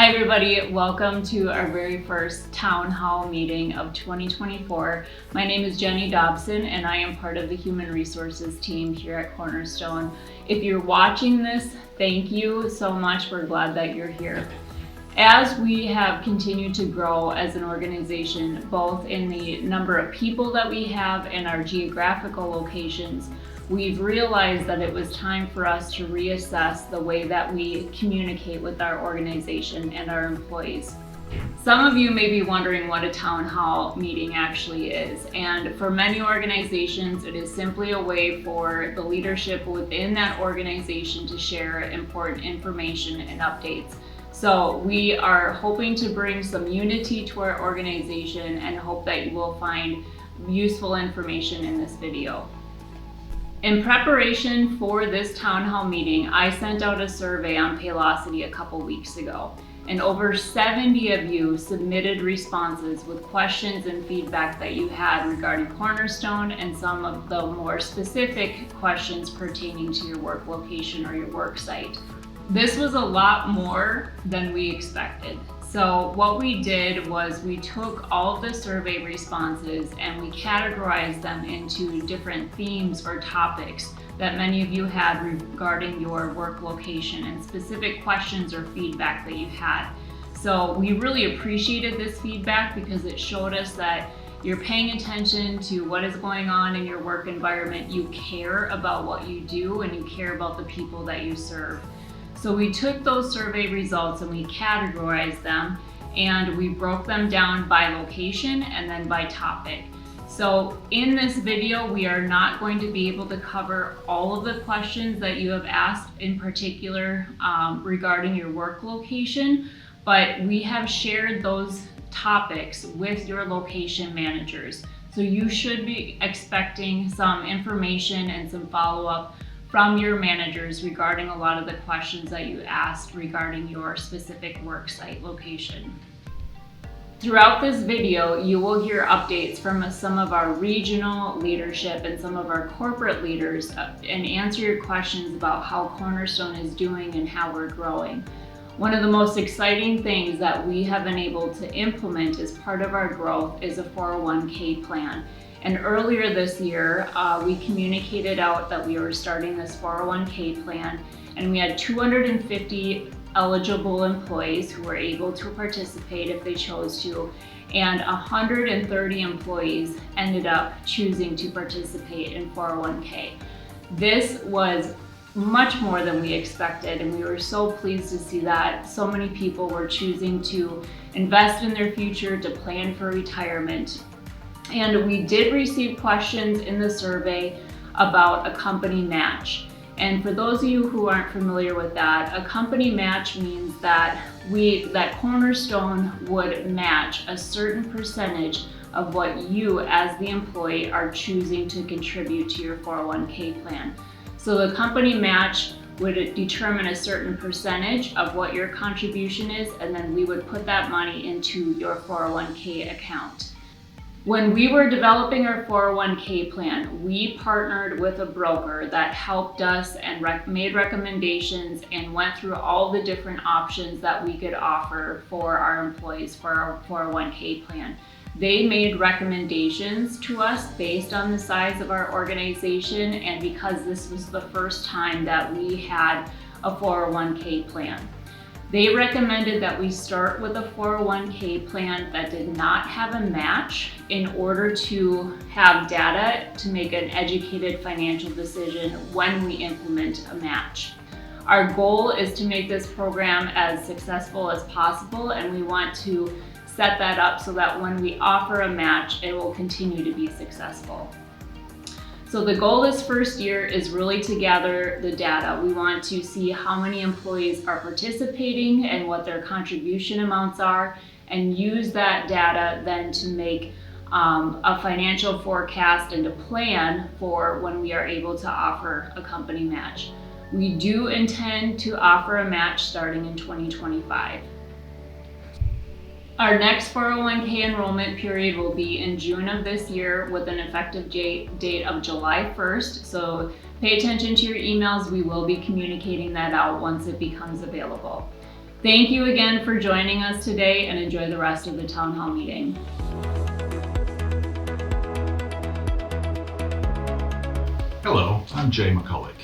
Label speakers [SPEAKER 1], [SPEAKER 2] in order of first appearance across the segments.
[SPEAKER 1] Hi everybody, welcome to our very first town hall meeting of 2024. My name is Jenny Dobson and I am part of the Human Resources team here at Cornerstone. If you're watching this, thank you so much. We're glad that you're here. As we have continued to grow as an organization, both in the number of people that we have and our geographical locations, we've realized that it was time for us to reassess the way that we communicate with our organization and our employees. Some of you may be wondering what a town hall meeting actually is, and for many organizations it is simply a way for the leadership within that organization to share important information and updates. So we are hoping to bring some unity to our organization and hope that you will find useful information in this video. In preparation for this town hall meeting, I sent out a survey on Paylocity a couple weeks ago, and over 70 of you submitted responses with questions and feedback that you had regarding Cornerstone and some of the more specific questions pertaining to your work location or your work site. This was a lot more than we expected. So what we did was we took all of the survey responses and we categorized them into different themes or topics that many of you had regarding your work location and specific questions or feedback that you had. So we really appreciated this feedback because it showed us that you're paying attention to what is going on in your work environment, you care about what you do, and you care about the people that you serve. So we took those survey results and we categorized them and we broke them down by location and then by topic. So in this video, we are not going to be able to cover all of the questions that you have asked in particular regarding your work location, but we have shared those topics with your location managers. So you should be expecting some information and some follow-up from your managers regarding a lot of the questions that you asked regarding your specific worksite location. Throughout this video, you will hear updates from some of our regional leadership and some of our corporate leaders and answer your questions about how Cornerstone is doing and how we're growing. One of the most exciting things that we have been able to implement as part of our growth is a 401k plan. And earlier this year, we communicated out that we were starting this 401k plan, and we had 250 eligible employees who were able to participate if they chose to, and 130 employees ended up choosing to participate in 401k. This was much more than we expected, and we were so pleased to see that so many people were choosing to invest in their future, to plan for retirement. And we did receive questions in the survey about a company match. And for those of you who aren't familiar with that, a company match means that Cornerstone would match a certain percentage of what you as the employee are choosing to contribute to your 401k plan. So the company match would determine a certain percentage of what your contribution is, and then we would put that money into your 401k account. When we were developing our 401k plan, we partnered with a broker that helped us and made recommendations and went through all the different options that we could offer for our employees for our 401k plan. They made recommendations to us based on the size of our organization and because this was the first time that we had a 401k plan. They recommended that we start with a 401k plan that did not have a match in order to have data to make an educated financial decision when we implement a match. Our goal is to make this program as successful as possible, and we want to set that up so that when we offer a match, it will continue to be successful. So the goal this first year is really to gather the data. We want to see how many employees are participating and what their contribution amounts are, and use that data then to make a financial forecast and a plan for when we are able to offer a company match. We do intend to offer a match starting in 2025. Our next 401k enrollment period will be in June of this year with an effective date of July 1st. So pay attention to your emails. We will be communicating that out once it becomes available. Thank you again for joining us today, and enjoy the rest of the town hall meeting.
[SPEAKER 2] Hello, I'm Jay McCulloch.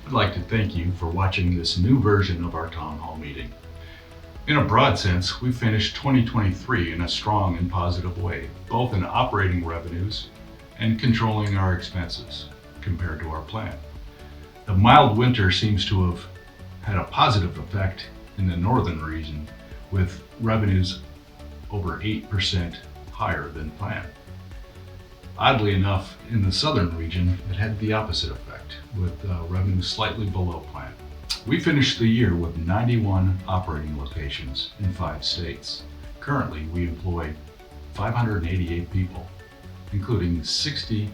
[SPEAKER 2] I'd like to thank you for watching this new version of our town hall meeting. In a broad sense, we finished 2023 in a strong and positive way, both in operating revenues and controlling our expenses compared to our plan. The mild winter seems to have had a positive effect in the northern region, with revenues over 8% higher than planned. Oddly enough, in the southern region, it had the opposite effect, with revenues slightly below plan. We finished the year with 91 operating locations in 5 states. Currently, we employ 588 people, including 60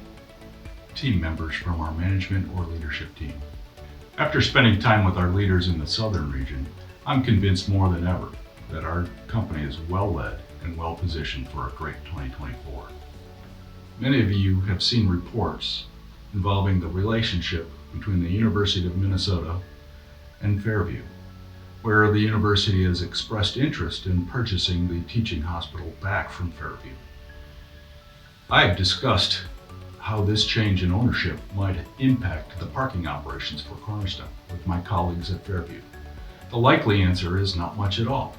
[SPEAKER 2] team members from our management or leadership team. After spending time with our leaders in the southern region, I'm convinced more than ever that our company is well led and well positioned for a great 2024. Many of you have seen reports involving the relationship between the University of Minnesota and Fairview, where the university has expressed interest in purchasing the teaching hospital back from Fairview. I've discussed how this change in ownership might impact the parking operations for Cornerstone with my colleagues at Fairview. The likely answer is not much at all.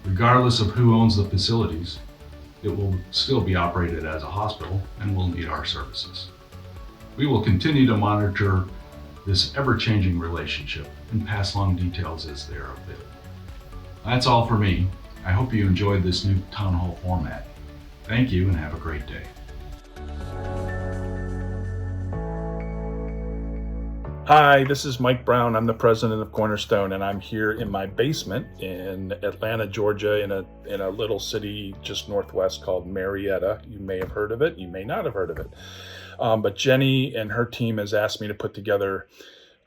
[SPEAKER 2] Regardless of who owns the facilities, it will still be operated as a hospital and will need our services. We will continue to monitor this ever-changing relationship and pass along details as they are available. That's all for me. I hope you enjoyed this new town hall format. Thank you and have a great day.
[SPEAKER 3] Hi, this is Mike Brown. I'm the president of Cornerstone, and I'm here in my basement in Atlanta, Georgia, in a little city just northwest called Marietta. You may have heard of it. You may not have heard of it. But Jenny and her team has asked me to put together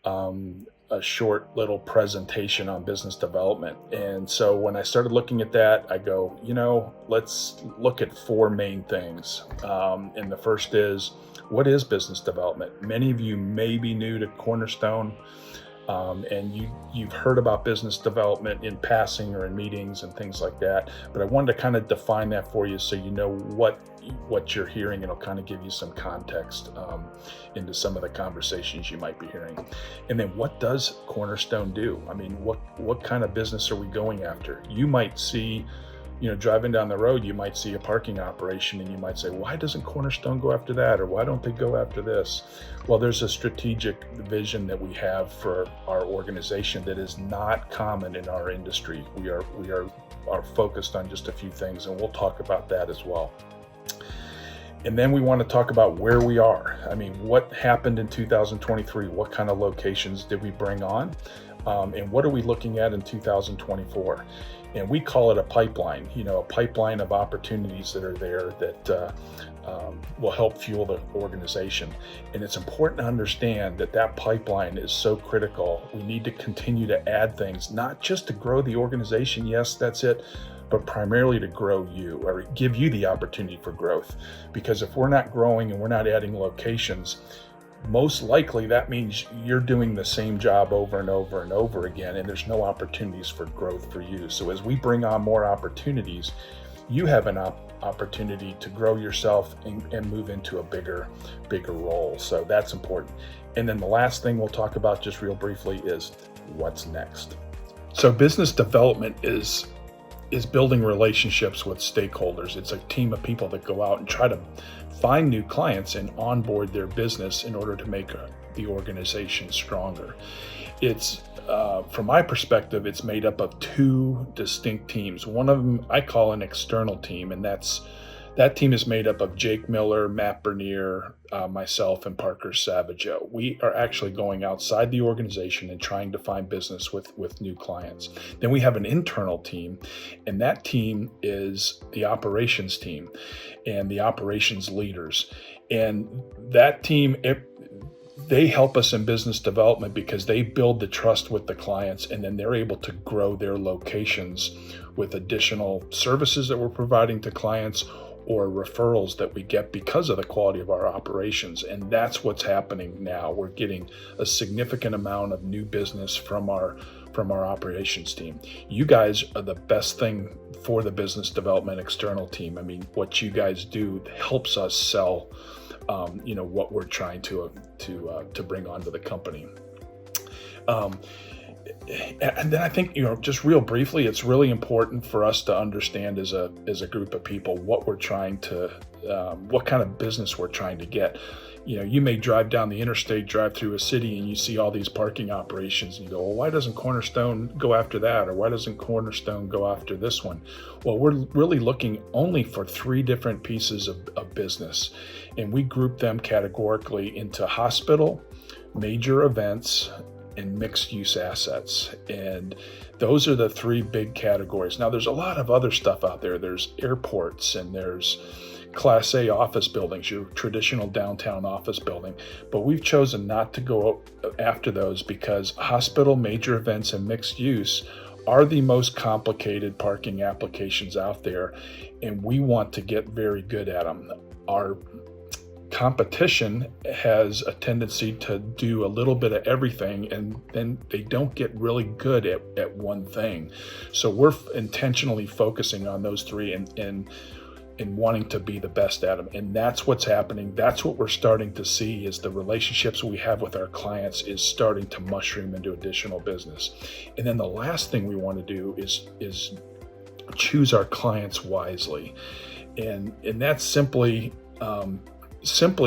[SPEAKER 3] a short little presentation on business development. And so when I started looking at that, I go, let's look at 4 main things. And the first is, what is business development? Many of you may be new to Cornerstone, and you've heard about business development in passing or in meetings and things like that. But I wanted to kind of define that for you so you know what you're hearing, and it'll kind of give you some context into some of the conversations you might be hearing. And then, what does Cornerstone do? I mean, what kind of business are we going after? You might see, driving down the road, you might see a parking operation and you might say, why doesn't Cornerstone go after that? Or why don't they go after this? Well, there's a strategic vision that we have for our organization that is not common in our industry. We are focused on just a few things, and we'll talk about that as well. And then we want to talk about where we are. I mean, what happened in 2023? What kind of locations did we bring on? And what are we looking at in 2024? And we call it a pipeline, a pipeline of opportunities that are there that will help fuel the organization. And it's important to understand that pipeline is so critical. We need to continue to add things, not just to grow the organization. Yes, that's it, but primarily to grow you, or give you the opportunity for growth. Because if we're not growing and we're not adding locations, most likely that means you're doing the same job over and over and over again, and there's no opportunities for growth for you. So as we bring on more opportunities, you have an opportunity to grow yourself and move into a bigger role. So that's important. And then the last thing we'll talk about just real briefly is what's next. So business development is building relationships with stakeholders. It's a team of people that go out and try to find new clients and onboard their business in order to make the organization stronger. It's from my perspective, it's made up of 2 distinct teams. One of them I call an external team, and that team is made up of Jake Miller, Matt Bernier, myself, and Parker Savageau. We are actually going outside the organization and trying to find business with new clients. Then we have an internal team, and that team is the operations team and the operations leaders. And that team, they help us in business development because they build the trust with the clients, and then they're able to grow their locations with additional services that we're providing to clients, or referrals that we get because of the quality of our operations. And that's what's happening now. We're getting a significant amount of new business from our operations team. You guys are the best thing for the business development external team. I mean, what you guys do helps us sell, what we're trying to bring onto the company. And then I think, just real briefly, it's really important for us to understand as a group of people what we're trying to, what kind of business we're trying to get. You may drive down the interstate, drive through a city, and you see all these parking operations, and you go, well, why doesn't Cornerstone go after that? Or why doesn't Cornerstone go after this one? Well, we're really looking only for 3 different pieces of business, and we group them categorically into hospital, major events, and mixed use assets. And those are the 3 big categories. Now, there's a lot of other stuff out there. There's airports, and there's Class A office buildings, your traditional downtown office building, but we've chosen not to go after those because hospital, major events, and mixed use are the most complicated parking applications out there, and we want to get very good at them. Our competition has a tendency to do a little bit of everything, and then they don't get really good at one thing. So we're intentionally focusing on those 3 and wanting to be the best at them. And that's what's happening. That's what we're starting to see, is the relationships we have with our clients is starting to mushroom into additional business. And then the last thing we want to do is choose our clients wisely. And that's simply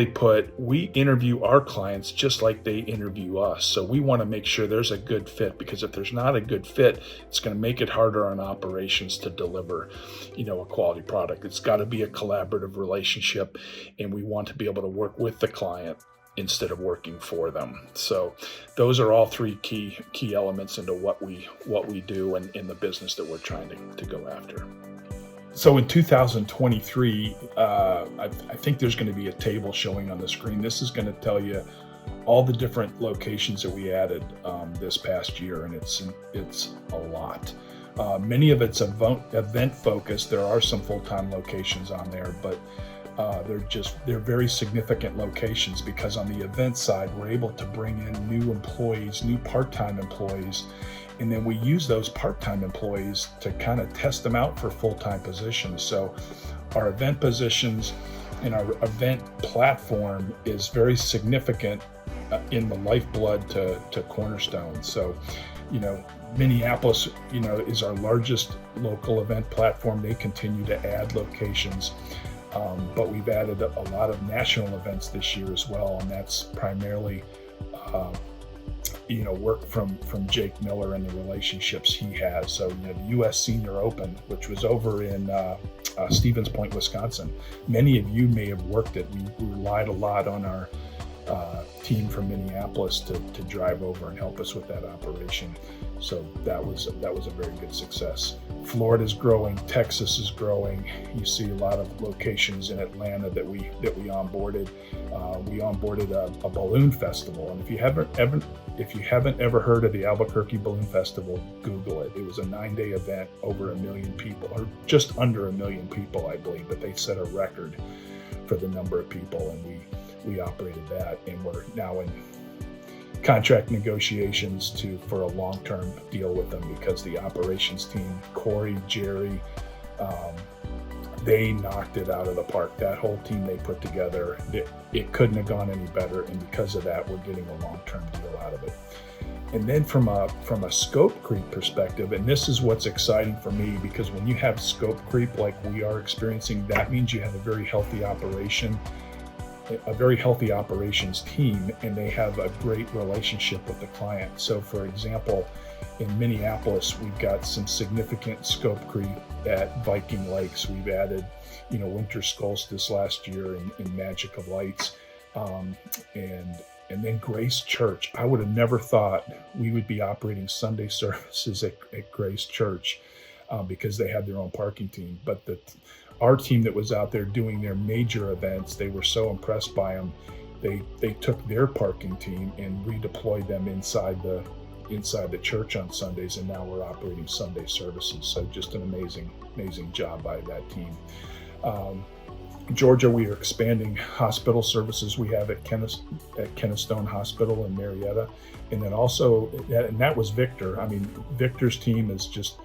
[SPEAKER 3] put, we interview our clients just like they interview us. So we want to make sure there's a good fit, because if there's not a good fit, it's going to make it harder on operations to deliver, a quality product. It's got to be a collaborative relationship, and we want to be able to work with the client instead of working for them. So those are all 3 key elements into what we do and in the business that we're trying to go after. So in 2023, I think there's going to be a table showing on the screen. This is going to tell you all the different locations that we added this past year, and it's a lot. Many of it's event focused. There are some full-time locations on there, but they're very significant locations, because on the event side, we're able to bring in new employees, new part-time employees, and then we use those part-time employees to kind of test them out for full-time positions. So our event positions and our event platform is very significant in the lifeblood to Cornerstone. So, Minneapolis, is our largest local event platform. They continue to add locations. But we've added a lot of national events this year as well, and that's primarily work from Jake Miller and the relationships he has. So the U.S. Senior Open, which was over in Stevens Point, Wisconsin. Many of you may have worked it. We relied a lot on our team from Minneapolis to drive over and help us with that operation. So that was a very good success. Florida's growing, Texas is growing. You see a lot of locations in Atlanta that we onboarded. We onboarded a balloon festival, and if you haven't ever heard of the Albuquerque Balloon Festival, Google it. It was a 9-day event, over 1 million people, or just under 1 million people, I believe, but they set a record for the number of people, and we operated that, and we're now in contract negotiations for a long-term deal with them, because the operations team, Corey, Jerry, they knocked it out of the park. That whole team they put together, it couldn't have gone any better, and because of that, we're getting a long-term deal out of it. And then from a scope creep perspective, and this is what's exciting for me, because when you have scope creep like we are experiencing, that means you have a very healthy operations team, and they have a great relationship with the client. So for example, in Minneapolis, we've got some significant scope creep at Viking Lakes. We've added, Winter Solstice last year in Magic of Lights, and then Grace Church. I would have never thought we would be operating Sunday services at Grace Church because they had their own parking team. But our team that was out there doing their major events, they were so impressed by them. They took their parking team and redeployed them inside the church on Sundays, and now we're operating Sunday services. So just an amazing job by that team. Georgia, we are expanding hospital services we have at Cornerstone Hospital in Marietta. And then also, and that was Victor. I mean, Victor's team is just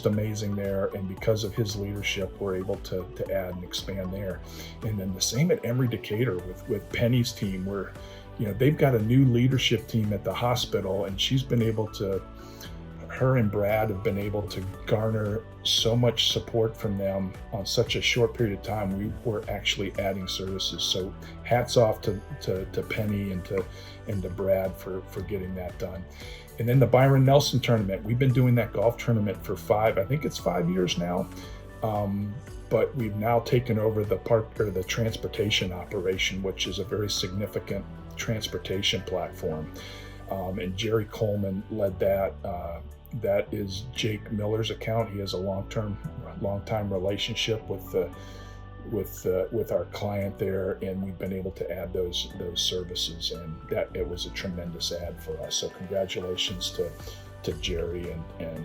[SPEAKER 3] amazing there. And because of his leadership, we're able to add and expand there. And then the same at Emory Decatur with Penny's team, where, they've got a new leadership team at the hospital, and her and Brad have been able to garner so much support from them on such a short period of time. We were actually adding services. So hats off to Penny and to Brad for getting that done. And then the Byron Nelson tournament. We've been doing that golf tournament for 5 years now. But we've now taken over the transportation operation, which is a very significant transportation platform. And Jerry Coleman led that. That is Jake Miller's account. He has a long-time relationship with our client there, and we've been able to add those services, and that it was a tremendous add for us. So congratulations to Jerry and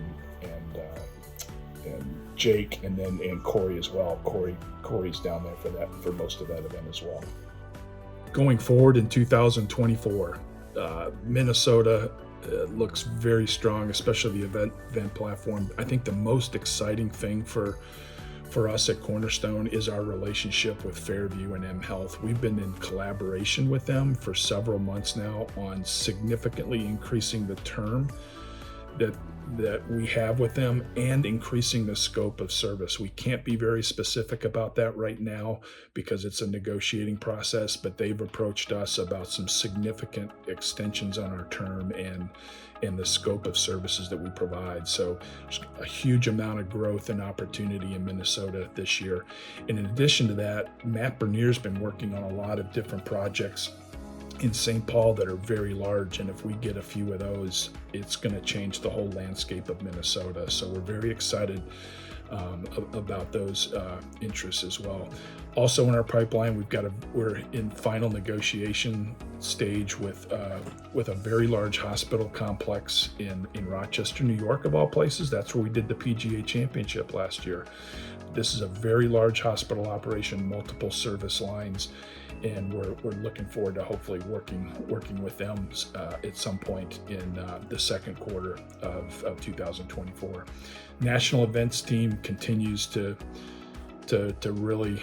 [SPEAKER 3] Jake, and Corey as well. Corey's down there for most of that event as well. Going forward in 2024, Minnesota looks very strong, especially the event platform. I think the most exciting thing for us at Cornerstone is our relationship with Fairview and M Health. We've been in collaboration with them for several months now on significantly increasing the term that we have with them and increasing the scope of service. We can't be very specific about that right now because it's a negotiating process, but they've approached us about some significant extensions on our term and the scope of services that we provide. So there's a huge amount of growth and opportunity in Minnesota this year. And in addition to that, Matt Bernier's been working on a lot of different projects in St. Paul that are very large, and if we get a few of those, it's going to change the whole landscape of Minnesota. So we're very excited about those interests as well. Also in our pipeline, we're in final negotiation stage with a very large hospital complex in Rochester, New York, of all places. That's where we did the PGA Championship last year. This is a very large hospital operation, multiple service lines, and we're looking forward to hopefully working with them at some point in the second quarter of 2024. National events team continues to really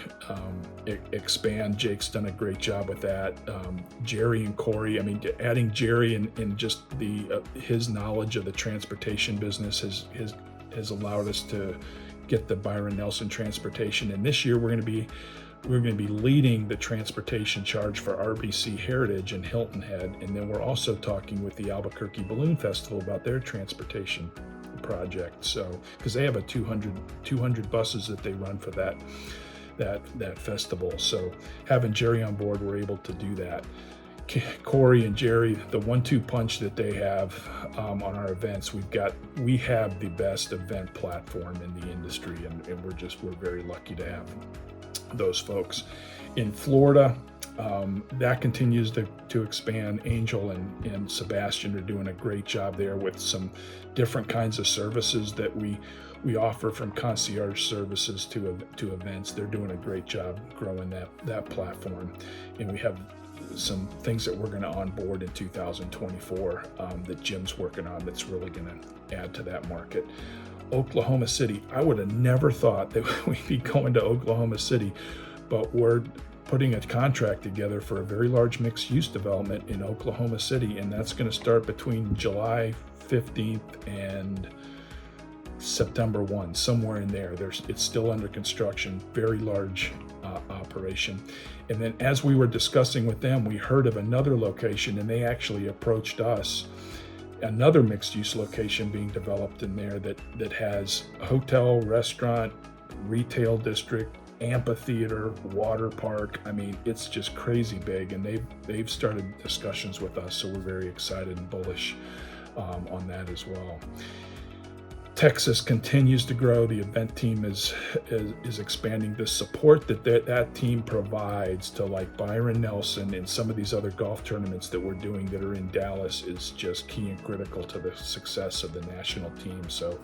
[SPEAKER 3] expand. Jake's done a great job with that. Jerry and Corey, adding Jerry and just his knowledge of the transportation business has allowed us to get the Byron Nelson transportation. And this year we're going to be leading the transportation charge for RBC Heritage in Hilton Head, and then we're also talking with the Albuquerque Balloon Festival about their transportation project. So, because they have a 200 buses that they run for that festival. So, having Jerry on board, we're able to do that. Corey and Jerry, the 1-2 punch that they have on our events, we have the best event platform in the industry, and we're very lucky to have those folks. In Florida, that continues to expand. Angel and Sebastian are doing a great job there with some different kinds of services that we offer, from concierge services to events. They're doing a great job growing that platform, and we have some things that we're going to onboard in 2024 that Jim's working on that's really going to add to that market. Oklahoma City, I would have never thought that we'd be going to Oklahoma City, but we're putting a contract together for a very large mixed-use development in Oklahoma City, and that's going to start between July 15th and September 1, somewhere in there. It's still under construction, very large operation. And then as we were discussing with them, we heard of another location, and they actually approached us, another mixed-use location being developed in there that has a hotel, restaurant, retail district, amphitheater, water park. It's just crazy big, and they've started discussions with us, so we're very excited and bullish on that as well. Texas continues to grow. The event team is expanding. The support that team provides to, like, Byron Nelson and some of these other golf tournaments that we're doing that are in Dallas is just key and critical to the success of the national team. So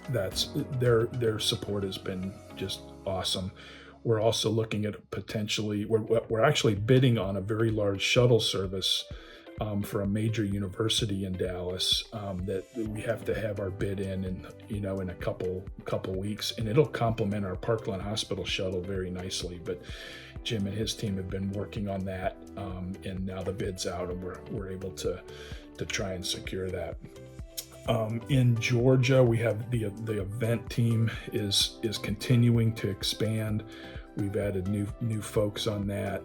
[SPEAKER 3] that's their support has been just awesome. We're also looking at potentially, we're actually bidding on a very large shuttle service for a major university in Dallas that we have to have our bid in a couple weeks, and it'll complement our Parkland Hospital shuttle very nicely. But Jim and his team have been working on that, and now the bid's out, and we're able to try and secure that. In Georgia, we have the event team is continuing to expand. We've added new folks on that.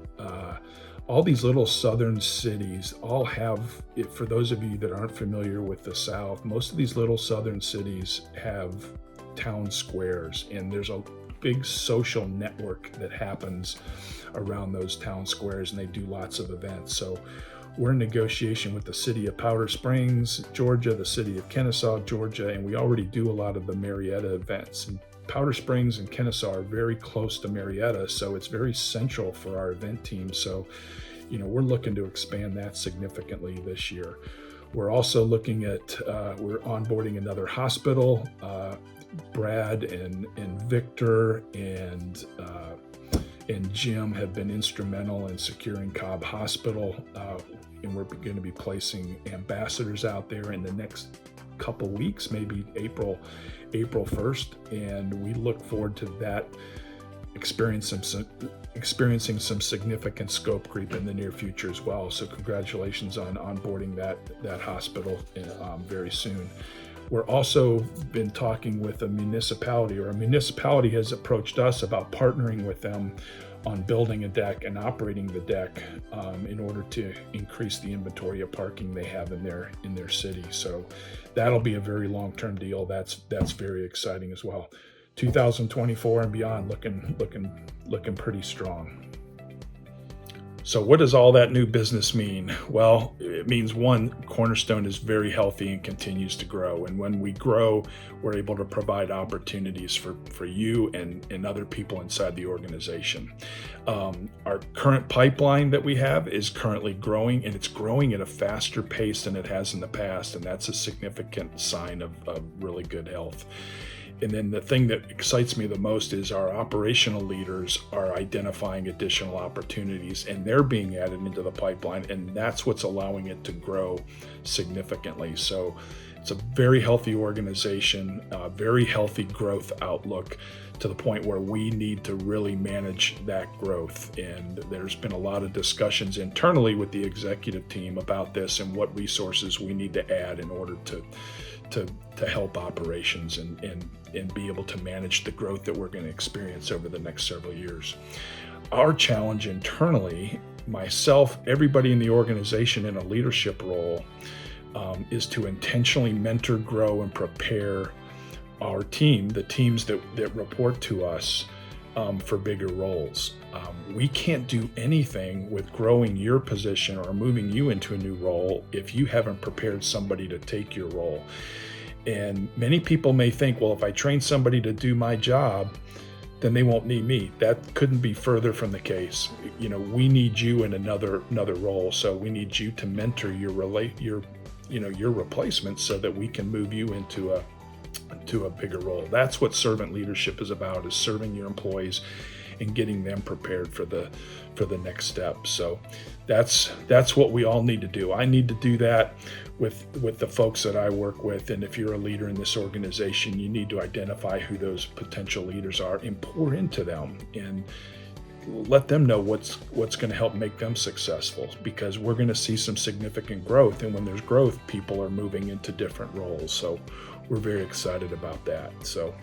[SPEAKER 3] All these little southern cities all have, for those of you that aren't familiar with the South, most of these little southern cities have town squares, and there's a big social network that happens around those town squares, and they do lots of events. So we're in negotiation with the city of Powder Springs, Georgia, the city of Kennesaw, Georgia, and we already do a lot of the Marietta events. And Powder Springs and Kennesaw are very close to Marietta, so it's very central for our event team. So, we're looking to expand that significantly this year. We're also looking at, we're onboarding another hospital. Brad and Victor and Jim have been instrumental in securing Cobb Hospital, and we're going to be placing ambassadors out there in the next couple weeks, maybe April 1st, and we look forward to that experiencing some significant scope creep in the near future as well. So congratulations on onboarding that hospital very soon. We're also been talking with a municipality has approached us about partnering with them on building a deck and operating the deck in order to increase the inventory of parking they have in their city. So that'll be a very long-term deal. That's very exciting as well. 2024 and beyond looking pretty strong. So what does all that new business mean? Well, it means one, Cornerstone is very healthy and continues to grow. And when we grow, we're able to provide opportunities for you and other people inside the organization. Our current pipeline that we have is currently growing, and it's growing at a faster pace than it has in the past. And that's a significant sign of really good health. And then the thing that excites me the most is our operational leaders are identifying additional opportunities, and they're being added into the pipeline, and that's what's allowing it to grow significantly. So it's a very healthy organization, a very healthy growth outlook, to the point where we need to really manage that growth. And there's been a lot of discussions internally with the executive team about this and what resources we need to add in order to help operations and be able to manage the growth that we're going to experience over the next several years. Our challenge internally, myself, everybody in the organization in a leadership role, is to intentionally mentor, grow, and prepare our team, the teams that report to us, for bigger roles. We can't do anything with growing your position or moving you into a new role if you haven't prepared somebody to take your role. And many people may think, well, if I train somebody to do my job, then they won't need me. That couldn't be further from the case. We need you in another role. So we need you to mentor your replacement so that we can move you into a bigger role. That's what servant leadership is about, is serving your employees and getting them prepared for the next step. So that's what we all need to do. I need to do that with the folks that I work with. And if you're a leader in this organization, you need to identify who those potential leaders are and pour into them and let them know what's going to help make them successful, because we're going to see some significant growth. And when there's growth, people are moving into different roles. So we're very excited about that. So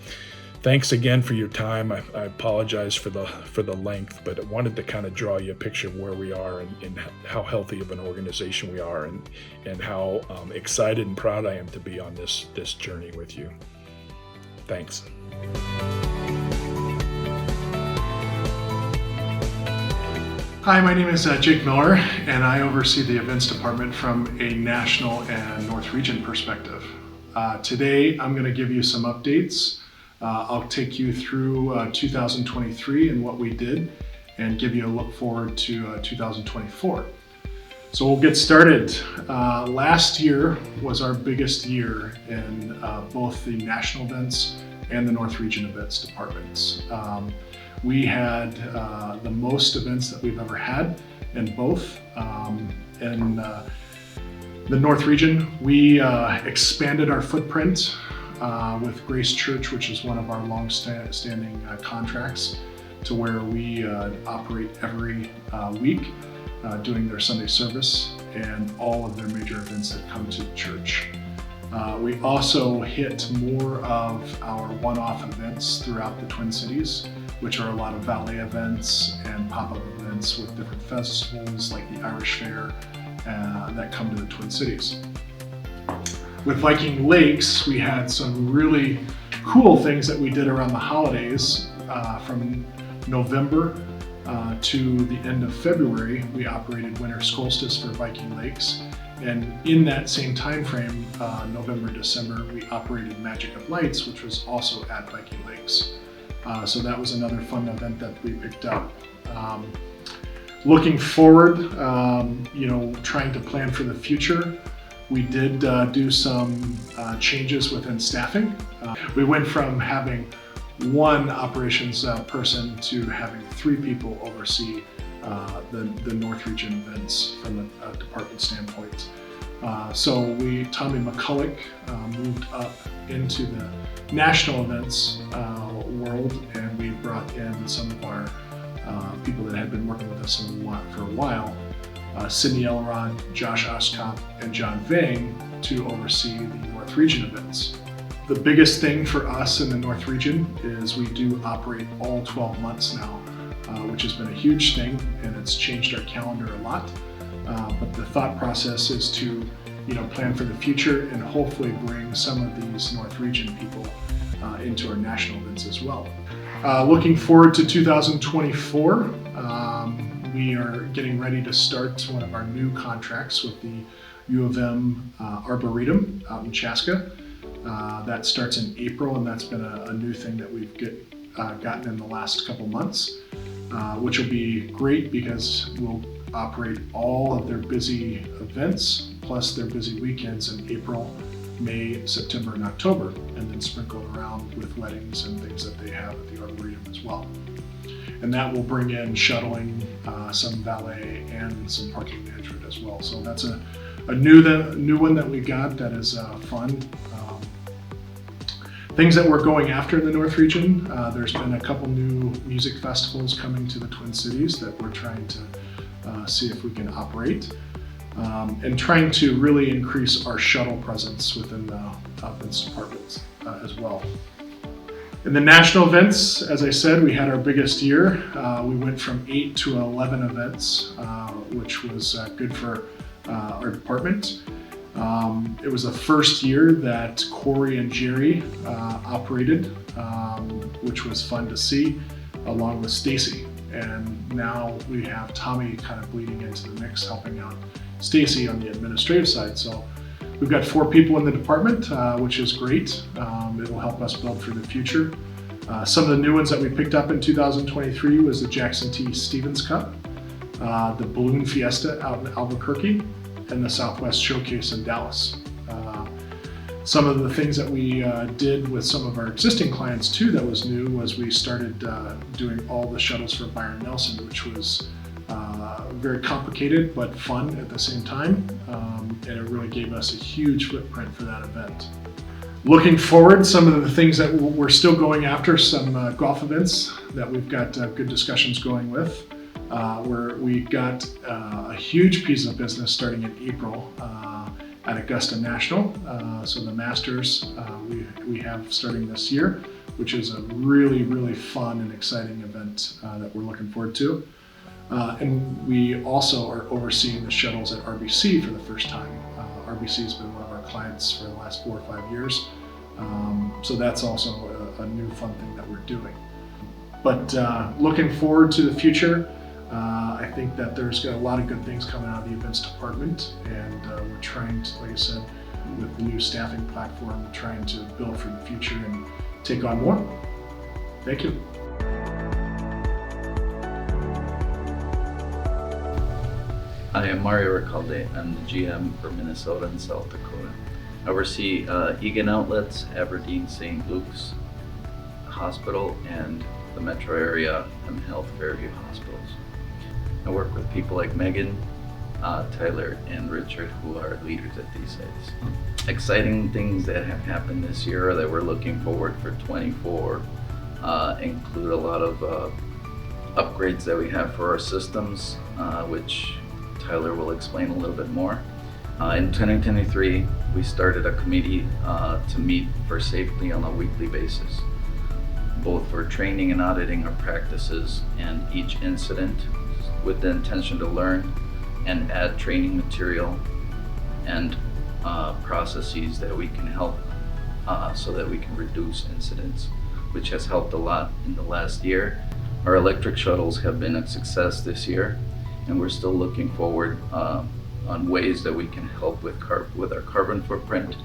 [SPEAKER 3] thanks again for your time. I apologize for the length, but I wanted to kind of draw you a picture of where we are and how healthy of an organization we are, and how excited and proud I am to be on this journey with you. Thanks.
[SPEAKER 4] Hi, my name is Jake Miller, and I oversee the events department from a national and North Region perspective. Today, I'm going to give you some updates. I'll take you through 2023 and what we did, and give you a look forward to 2024. So we'll get started. Last year was our biggest year in both the national events and the North Region events departments. We had the most events that we've ever had in both. In the North Region, we expanded our footprint with Grace Church, which is one of our long-standing contracts, to where we operate every week doing their Sunday service and all of their major events that come to the church. We also hit more of our one-off events throughout the Twin Cities, which are a lot of valet events and pop-up events with different festivals like the Irish Fair that come to the Twin Cities. With Viking Lakes, we had some really cool things that we did around the holidays. From November to the end of February, we operated Winter Solstice for Viking Lakes. And in that same time frame, November, December, we operated Magic of Lights, which was also at Viking Lakes. So that was another fun event that we picked up. Looking forward, trying to plan for the future, we did do some changes within staffing. We went from having one operations person to having 3 people oversee the North Region events from a department standpoint. So Tommy McCulloch moved up into the national events world, and we brought in some of our people that had been working with us for a while, Sydney Elrod, Josh Oskop, and John Vang, to oversee the North Region events. The biggest thing for us in the North Region is we do operate all 12 months now, which has been a huge thing, and it's changed our calendar a lot. But the thought process is to plan for the future and hopefully bring some of these North Region people into our national events as well. Looking forward to 2024, we are getting ready to start one of our new contracts with the U of M Arboretum out in Chaska. That starts in April, and that's been a new thing that we've gotten in the last couple months, which will be great because we'll operate all of their busy events plus their busy weekends in April, May, September, and October, and then sprinkle around with weddings and things that they have at the Arboretum as well. And that will bring in shuttling, some valet, and some parking management as well. So that's a new one that we got that is fun. Things that we're going after in the North Region, there's been a couple new music festivals coming to the Twin Cities that we're trying to see if we can operate, and trying to really increase our shuttle presence within the events departments as well. In the national events, as I said, we had our biggest year. We went from 8 to 11 events, which was good for our department. It was the first year that Corey and Jerry operated, which was fun to see, along with Stacy. And now we have Tommy kind of bleeding into the mix, helping out Stacy on the administrative side. So we've got 4 people in the department, which is great. It'll help us build for the future. Some of the new ones that we picked up in 2023 was the Jackson T. Stevens Cup, the Balloon Fiesta out in Albuquerque, and the Southwest Showcase in Dallas. Some of the things that we did with some of our existing clients too that was new was we started doing all the shuttles for Byron Nelson, which was very complicated but fun at the same time, and it really gave us a huge footprint for that event. Looking forward, some of the things that we're still going after, some golf events that we've got good discussions going with. We got a huge piece of business starting in April at Augusta National. So the Masters we have starting this year, which is a really, really fun and exciting event that we're looking forward to. And we also are overseeing the shuttles at RBC for the first time. RBC has been one of our clients for the last 4 or 5 years. So that's also a new fun thing that we're doing. But looking forward to the future, I think that there's got a lot of good things coming out of the events department, and we're trying to, like I said, with the new staffing platform, we're trying to build for the future and take on more. Thank you.
[SPEAKER 5] I am Mario Recalde. I'm the GM for Minnesota and South Dakota. I oversee Egan Outlets, Aberdeen St. Luke's Hospital, and the metro area and Health Fairview hospitals. I work with people like Megan, Tyler, and Richard, who are leaders at these sites. Exciting things that have happened this year that we're looking forward for 24 include a lot of upgrades that we have for our systems, which Tyler will explain a little bit more. In 2023, we started a committee to meet for safety on a weekly basis, both for training and auditing our practices and each incident, with the intention to learn and add training material and processes that we can help so that we can reduce incidents, which has helped a lot in the last year. Our electric shuttles have been a success this year, and we're still looking forward on ways that we can help with our carbon footprint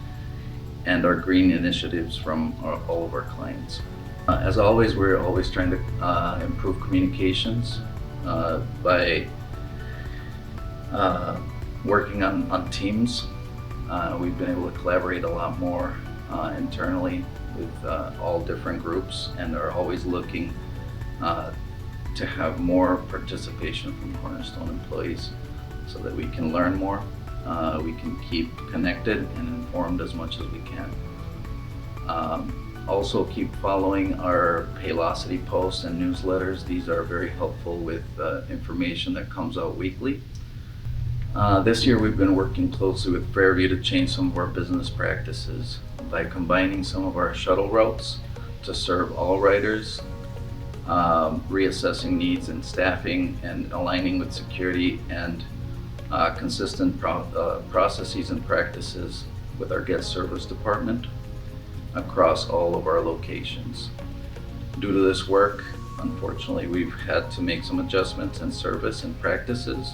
[SPEAKER 5] and our green initiatives from all of our clients. As always, we're always trying to improve communications by working on teams. We've been able to collaborate a lot more internally with all different groups, and are always looking to have more participation from Cornerstone employees so that we can learn more, we can keep connected and informed as much as we can. Also keep following our Paylocity posts and newsletters. These are very helpful with information that comes out weekly. This year we've been working closely with Fairview to change some of our business practices by combining some of our shuttle routes to serve all riders, reassessing needs and staffing, and aligning with security and consistent processes and practices with our guest service department across all of our locations. Due to this work, unfortunately, we've had to make some adjustments in service and practices,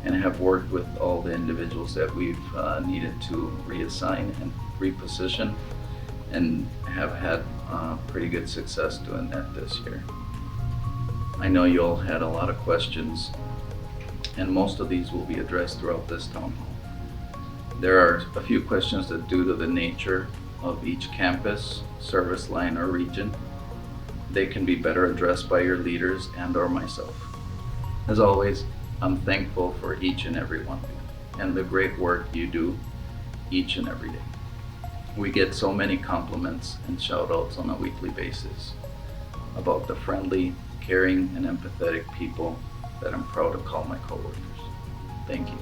[SPEAKER 5] and have worked with all the individuals that we've needed to reassign and reposition, and have had pretty good success doing that this year. I know you all had a lot of questions, and most of these will be addressed throughout this town hall. There are a few questions that, due to the nature of each campus, service line, or region, they can be better addressed by your leaders and or myself. As always, I'm thankful for each and every one of you and the great work you do each and every day. We get so many compliments and shout outs on a weekly basis about the friendly, caring, and empathetic people that I'm proud to call my coworkers. Thank you.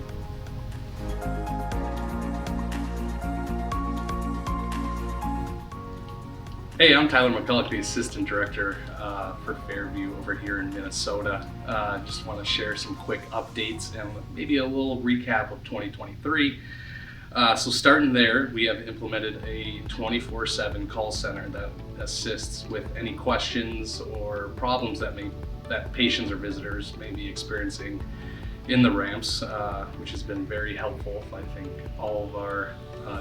[SPEAKER 6] Hey, I'm Tyler McCulloch, the Assistant Director for Fairview over here in Minnesota. Just want to share some quick updates and maybe a little recap of 2023. So starting there, we have implemented a 24/7 call center that assists with any questions or problems that patients or visitors may be experiencing in the ramps, which has been very helpful, I think, all of our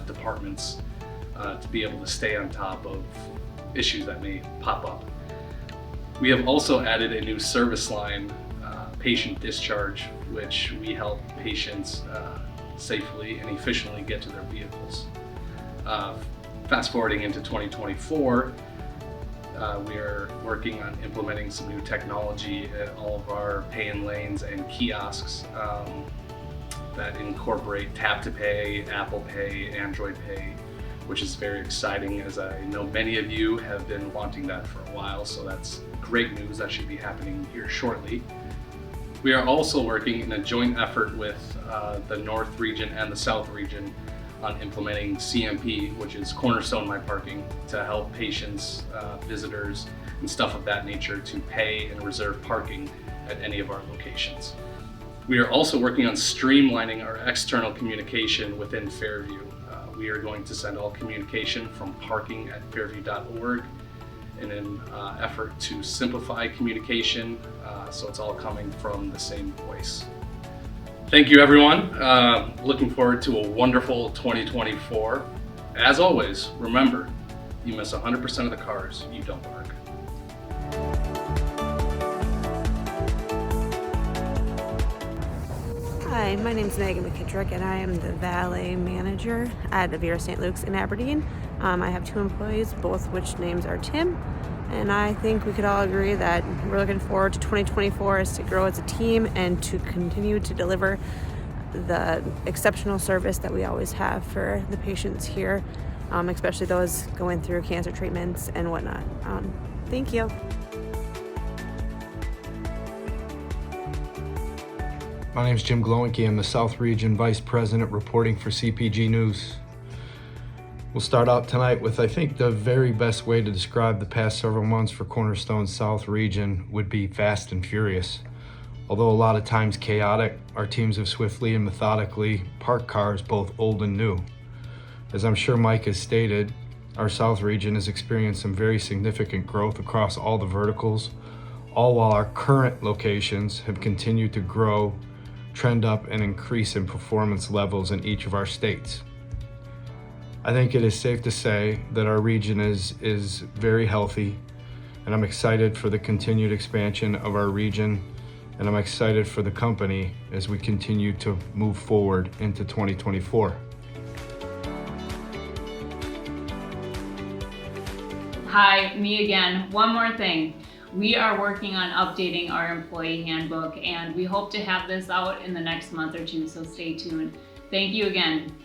[SPEAKER 6] departments to be able to stay on top of issues that may pop up. We have also added a new service line, patient discharge, which we help patients safely and efficiently get to their vehicles. Fast forwarding into 2024, we are working on implementing some new technology at all of our pay-in lanes and kiosks that incorporate Tap to Pay, Apple Pay, Android Pay, which is very exciting, as I know many of you have been wanting that for a while, so that's great news. That should be happening here shortly. We are also working in a joint effort with the North region and the South region on implementing CMP, which is Cornerstone My Parking, to help patients, visitors, and stuff of that nature to pay and reserve parking at any of our locations. We are also working on streamlining our external communication within Fairview. We are going to send all communication from parking@fairview.org in an effort to simplify communication, so it's all coming from the same voice. Thank you, everyone. Looking forward to a wonderful 2024. As always, remember, you miss 100% of the cars you don't park.
[SPEAKER 7] Hi, my name is Megan McKittrick, and I am the valet manager at Avira St. Luke's in Aberdeen. I have 2 employees, both which names are Tim, and I think we could all agree that we're looking forward to 2024 is to grow as a team and to continue to deliver the exceptional service that we always have for the patients here, especially those going through cancer treatments and whatnot. Thank you.
[SPEAKER 8] My name is Jim Glowinky. I'm the South Region Vice President reporting for CPG News. We'll start out tonight with, I think, the very best way to describe the past several months for Cornerstone South Region would be fast and furious. Although a lot of times chaotic, our teams have swiftly and methodically parked cars, both old and new. As I'm sure Mike has stated, our South Region has experienced some very significant growth across all the verticals, all while our current locations have continued to grow, trend up, and increase in performance levels in each of our states. I think it is safe to say that our region is very healthy, and I'm excited for the continued expansion of our region, and I'm excited for the company as we continue to move forward into 2024.
[SPEAKER 1] Hi, me again. One more thing. We are working on updating our employee handbook, and we hope to have this out in the next month or two, so stay tuned. Thank you again.